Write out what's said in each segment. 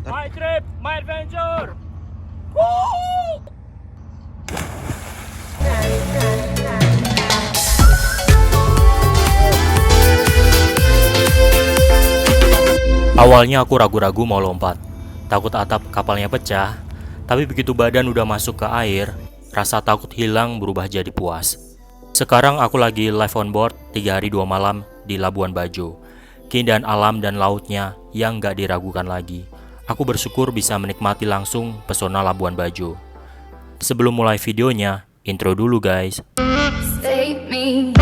My trip, my adventure. Woo! Awalnya aku ragu-ragu mau lompat, takut atap kapalnya pecah, tapi begitu badan udah masuk ke air, rasa takut hilang berubah jadi puas. Sekarang aku lagi live on board 3 hari 2 malam di Labuan Bajo. Keindahan alam dan lautnya yang gak diragukan lagi. Aku bersyukur bisa menikmati langsung pesona Labuan Bajo. Sebelum mulai videonya, intro dulu guys. Save me.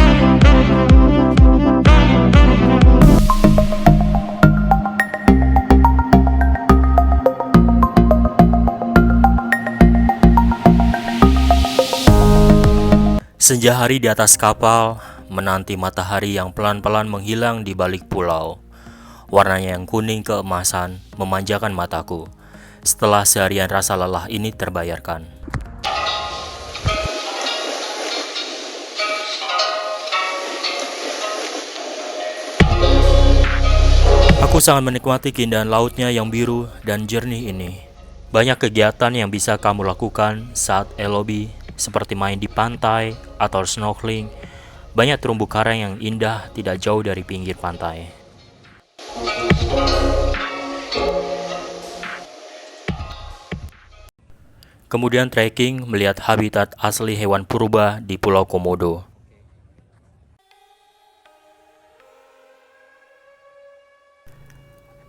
Senja hari di atas kapal, menanti matahari yang pelan-pelan menghilang di balik pulau. Warnanya yang kuning keemasan memanjakan mataku. Setelah seharian rasa lelah ini terbayarkan. Aku sangat menikmati keindahan lautnya yang biru dan jernih ini. Banyak kegiatan yang bisa kamu lakukan saat LOB, seperti main di pantai atau snorkeling. Banyak terumbu karang yang indah tidak jauh dari pinggir pantai. Kemudian trekking melihat habitat asli hewan purba di Pulau Komodo.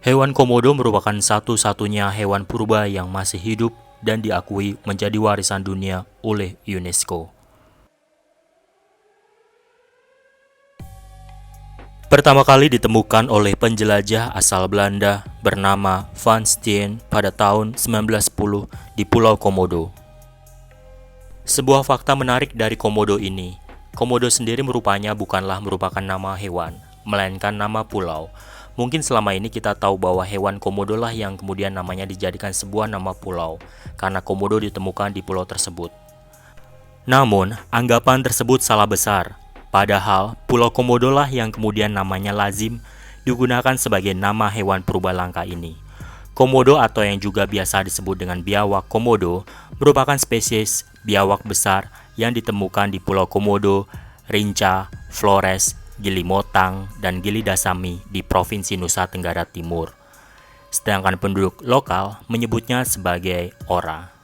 Hewan komodo merupakan satu-satunya hewan purba yang masih hidup dan diakui menjadi warisan dunia oleh UNESCO. Pertama kali ditemukan oleh penjelajah asal Belanda bernama Van Steen pada tahun 1910 di Pulau Komodo. Sebuah fakta menarik dari komodo ini, komodo sendiri rupanya bukanlah merupakan nama hewan, melainkan nama pulau. Mungkin selama ini kita tahu bahwa hewan komodo lah yang kemudian namanya dijadikan sebuah nama pulau, karena komodo ditemukan di pulau tersebut. Namun, anggapan tersebut salah besar. Padahal, Pulau Komodo lah yang kemudian namanya lazim digunakan sebagai nama hewan purba langka ini. Komodo atau yang juga biasa disebut dengan biawak komodo merupakan spesies biawak besar yang ditemukan di Pulau Komodo, Rinca, Flores, Gili Motang, dan Gili Dasami di Provinsi Nusa Tenggara Timur. Sedangkan penduduk lokal menyebutnya sebagai ora.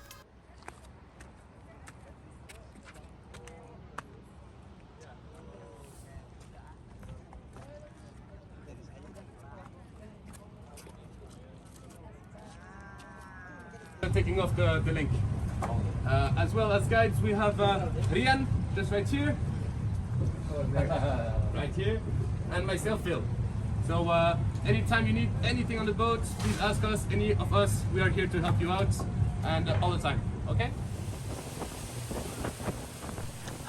Taking off the link. As well as guides, we have Rian, just right here. Right here. And myself, Phil. So anytime you need anything on the boat, please ask us, any of us. We are here to help you out, and all the time. Okay?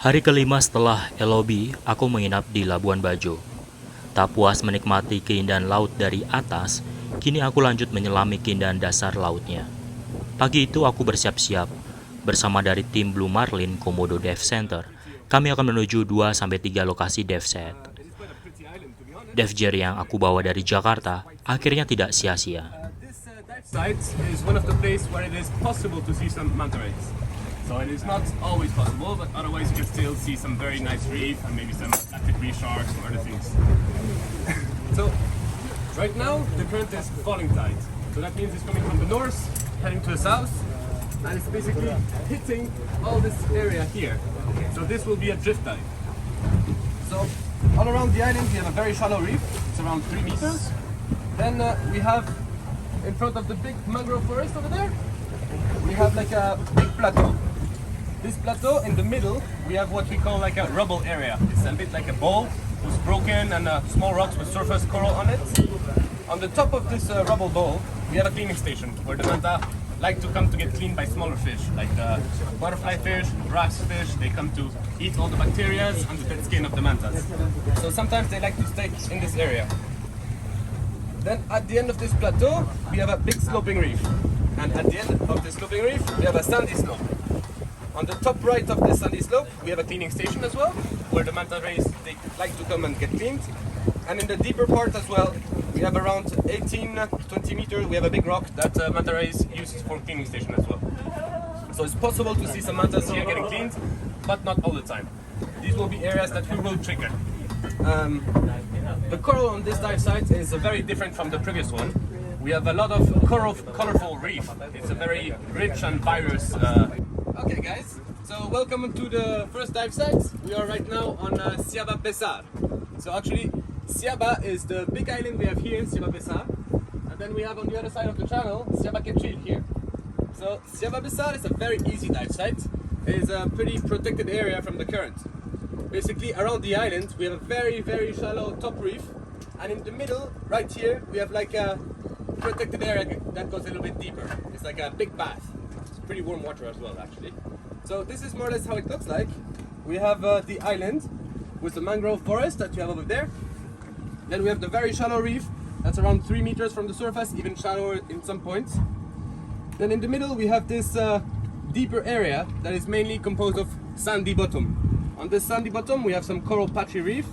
Hari kelima setelah LOB, aku menginap di Labuan Bajo. Tak puas menikmati keindahan laut dari atas, kini aku lanjut menyelami keindahan dasar lautnya. Pagi itu aku bersiap-siap. Bersama dari tim Blue Marlin Komodo Dive Center, kami akan menuju 2-3 lokasi dive set. Dive gear yang aku bawa dari Jakarta akhirnya tidak sia-sia. This dive site is one of the places where it is possible to see some manta rays. So it is not always possible, but otherwise you can still see some very nice reef and maybe some Atlantic reef sharks or other things. So right now the current is falling tide. So that means it's coming from the north, heading to the south, and it's basically hitting all this area here. So this will be a drift dive. So all around the island we have a very shallow reef. It's around 3 meters. Then we have in front of the big mangrove forest over there, we have like a big plateau. This plateau in the middle, we have what we call like a rubble area. It's a bit like a bowl who's broken and small rocks with surface coral on it. On the top of this rubble bowl, we have a cleaning station where the manta like to come to get cleaned by smaller fish, like the butterfly fish, brass fish. They come to eat all the bacteria and the dead skin of the mantas. So sometimes they like to stay in this area. Then at the end of this plateau, we have a big sloping reef. And at the end of the sloping reef, we have a sandy slope. On the top right of the sandy slope, we have a cleaning station as well, where the manta rays, they like to come and get cleaned. And in the deeper part as well, we have around 18-20 meters. We have a big rock that manta rays uses for cleaning station as well. So it's possible to see some mantas here getting cleaned, but not all the time. These will be areas that we will trigger. The coral on this dive site is very different from the previous one. We have a lot of colorful reef. It's a very rich and diverse. Okay guys, so welcome to the first dive site. We are right now on Siaba Besar. So actually, Siaba is the big island we have here, Siaba Besar. And then we have on the other side of the channel, Siaba Kecil here. So Siaba Besar is a very easy dive site. It is a pretty protected area from the current. Basically around the island we have a very shallow top reef, and in the middle right here we have like a protected area that goes a little bit deeper. It's like a big bath. It's pretty warm water as well actually. So this is more or less how it looks like. We have the island with the mangrove forest that you have over there. Then we have the very shallow reef that's around 3 meters from the surface, even shallower in some points. Then in the middle we have this deeper area that is mainly composed of sandy bottom. On this sandy bottom we have some coral patchy reef,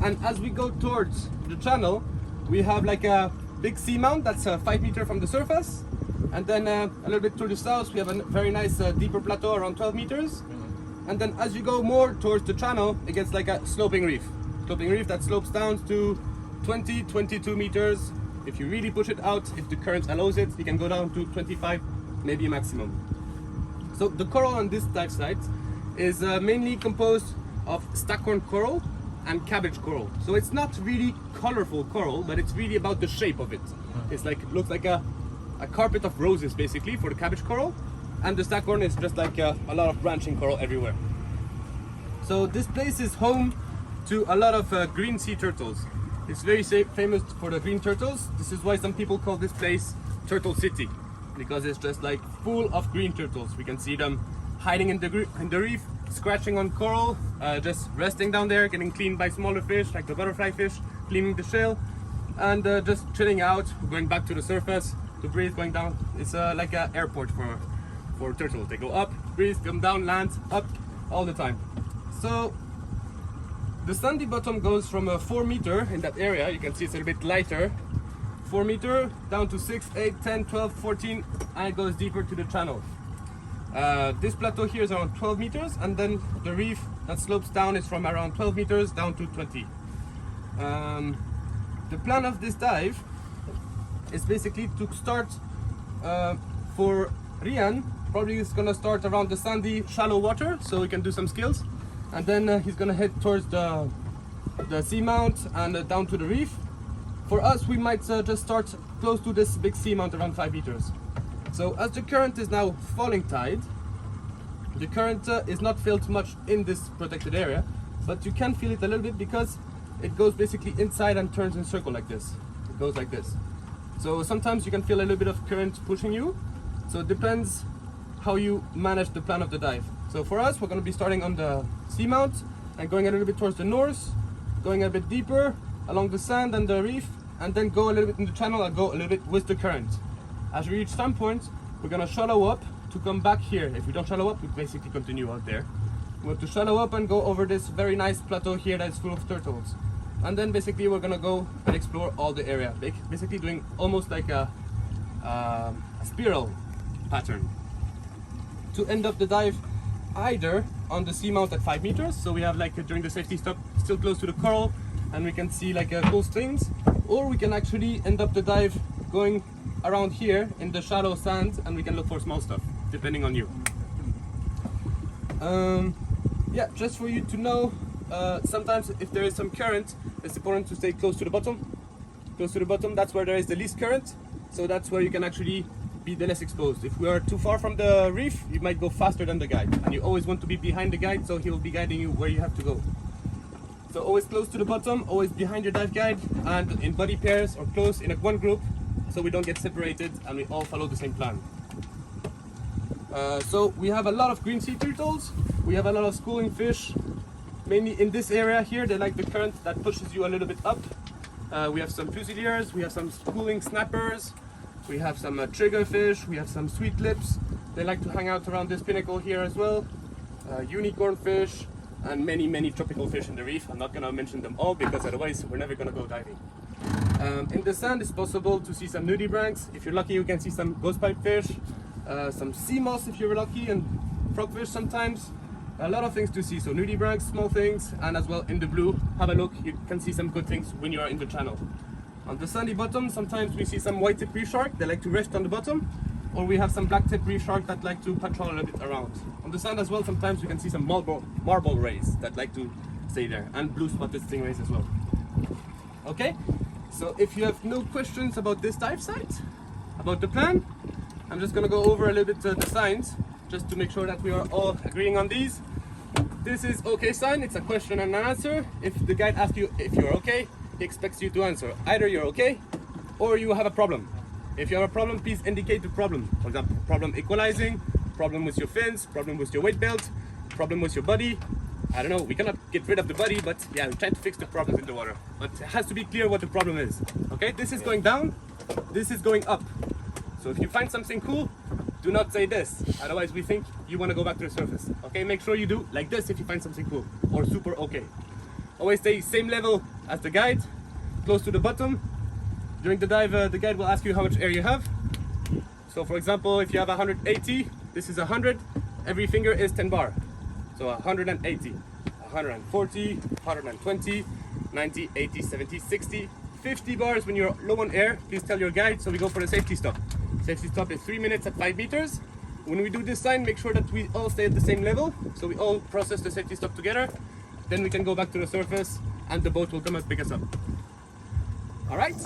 and as we go towards the channel we have like a big seamount that's 5 meters from the surface, and then a little bit to the south we have a very nice deeper plateau around 12 meters. And then as you go more towards the channel it gets like a sloping reef that slopes down to 20-22 meters. If you really push it out, if the current allows it, you can go down to 25 maybe maximum. So the coral on this dive site is mainly composed of staghorn coral and cabbage coral. So it's not really colorful coral, but it's really about the shape of it. It's like, it looks like a carpet of roses basically for the cabbage coral, and the staghorn is just like a lot of branching coral everywhere. So this place is home to a lot of green sea turtles. It's very famous for the green turtles. This is why some people call this place Turtle City, because it's just like full of green turtles. We can see them hiding in the reef, scratching on coral, just resting down there, getting cleaned by smaller fish like the butterfly fish, cleaning the shell, and just chilling out, going back to the surface to breathe, going down. It's like an airport for turtles. They go up, breathe, come down, land, up, all the time. So the sandy bottom goes from a 4 meter in that area. You can see it's a little bit lighter. 4 meter down to 6, 8, 10, 12, 14, and it goes deeper to the channel. This plateau here is around 12 meters, and then the reef that slopes down is from around 12 meters down to 20. The plan of this dive is basically to start for Rian. Probably he's gonna start around the sandy shallow water so he can do some skills, and then he's gonna head towards the seamount and down to the reef. For us, we might just start close to this big seamount around 5 meters. So as the current is now falling tide, the current is not felt much in this protected area, but you can feel it a little bit because it goes basically inside and turns in a circle like this. It goes like this. So sometimes you can feel a little bit of current pushing you. So it depends how you manage the plan of the dive. So for us, we're going to be starting on the seamount and going a little bit towards the north, going a bit deeper along the sand and the reef, and then go a little bit in the channel and go a little bit with the current. As we reach some point, we're going to shallow up to come back here. If we don't shallow up, we basically continue out there. We have to shallow up and go over this very nice plateau here that is full of turtles. And then basically we're going to go and explore all the area, basically doing almost like a spiral pattern to end up the dive either on the seamount at 5 meters, so we have like during the safety stop still close to the coral and we can see like cool things, or we can actually end up the dive going around here in the shallow sand and we can look for small stuff depending on you. Yeah, just for you to know, sometimes if there is some current, it's important to stay close to the bottom. Close to the bottom, that's where there is the least current, so that's where you can actually be the less exposed. If we are too far from the reef, you might go faster than the guide, and you always want to be behind the guide so he will be guiding you where you have to go. So always close to the bottom, always behind your dive guide, and in buddy pairs or close in one group so we don't get separated and we all follow the same plan. So we have a lot of green sea turtles, we have a lot of schooling fish, mainly in this area here. They like the current that pushes you a little bit up. We have some fusiliers, we have some schooling snappers, we have some triggerfish, we have some sweet lips. They like to hang out around this pinnacle here as well. Unicorn fish, and many tropical fish in the reef. I'm not gonna mention them all because otherwise we're never gonna go diving. In the sand, it's possible to see some nudibranchs. If you're lucky, you can see some ghost pipefish, some sea moss if you're lucky, and frogfish sometimes. A lot of things to see. So nudibranchs, small things, and as well in the blue, have a look. You can see some good things when you are in the channel. On the sandy bottom, sometimes we see some white-tip reef shark. They like to rest on the bottom, or we have some black-tip reef shark that like to patrol a little bit around. On the sand as well, sometimes we can see some marble rays that like to stay there, and blue-spotted stingrays as well. Okay, so if you have no questions about this dive site, about the plan, I'm just gonna go over a little bit the signs, just to make sure that we are all agreeing on these. This is okay sign. It's a question and an answer. If the guide asks you if you're okay, he expects you to answer either you're okay or you have a problem. If you have a problem, please indicate the problem. For example, problem equalizing, problem with your fins, problem with your weight belt, problem with your body. I don't know, we cannot get rid of the body, but yeah, we're trying to fix the problems in the water. But it has to be clear what the problem is. Okay, this is going down, this is going up. So if you find something cool, do not say this. Otherwise we think you want to go back to the surface. Okay, make sure you do like this if you find something cool or super okay. Always stay same level as the guide, close to the bottom. During the dive, the guide will ask you how much air you have. So for example, if you have 180, this is 100, every finger is 10 bar. So 180, 140, 120, 90, 80, 70, 60, 50 bars when you're low on air. Please tell your guide, so we go for the safety stop. Safety stop is 3 minutes at 5 meters. When we do this sign, make sure that we all stay at the same level, so we all process the safety stop together. Then we can go back to the surface and the boat will come and pick us up. All right?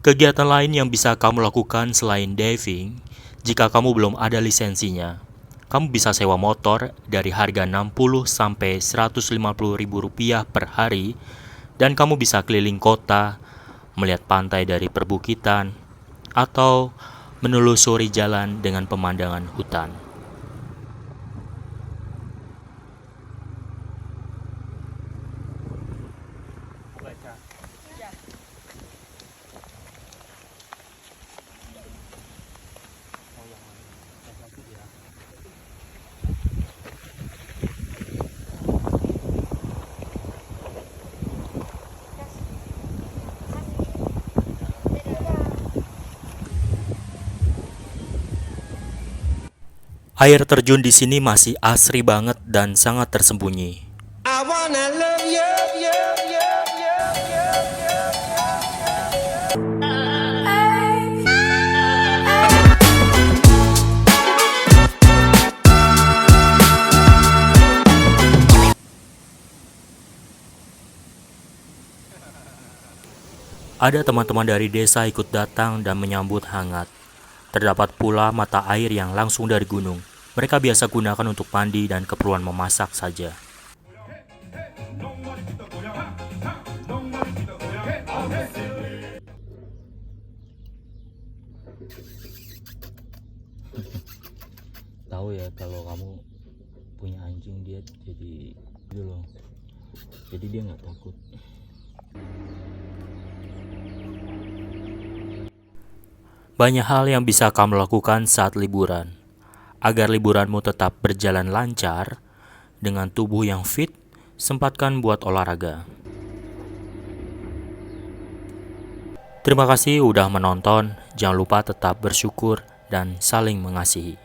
Kegiatan lain yang bisa kamu lakukan selain diving, jika kamu belum ada lisensinya, kamu bisa sewa motor dari harga 60 sampai 150 ribu rupiah per hari, dan kamu bisa keliling kota, melihat pantai dari perbukitan, atau menelusuri jalan dengan pemandangan hutan. Air terjun di sini masih asri banget dan sangat tersembunyi. I wanna love you, you, you, you, you, you, Ada teman-teman dari desa ikut datang dan menyambut hangat. Terdapat pula mata air yang langsung dari gunung. Mereka biasa gunakan untuk mandi dan keperluan memasak saja. Tahu ya kalau kamu punya anjing, dia jadi gitu loh. Jadi dia nggak takut. Banyak hal yang bisa kamu lakukan saat liburan. Agar liburanmu tetap berjalan lancar, dengan tubuh yang fit, sempatkan buat olahraga. Terima kasih udah menonton. Jangan lupa tetap bersyukur dan saling mengasihi.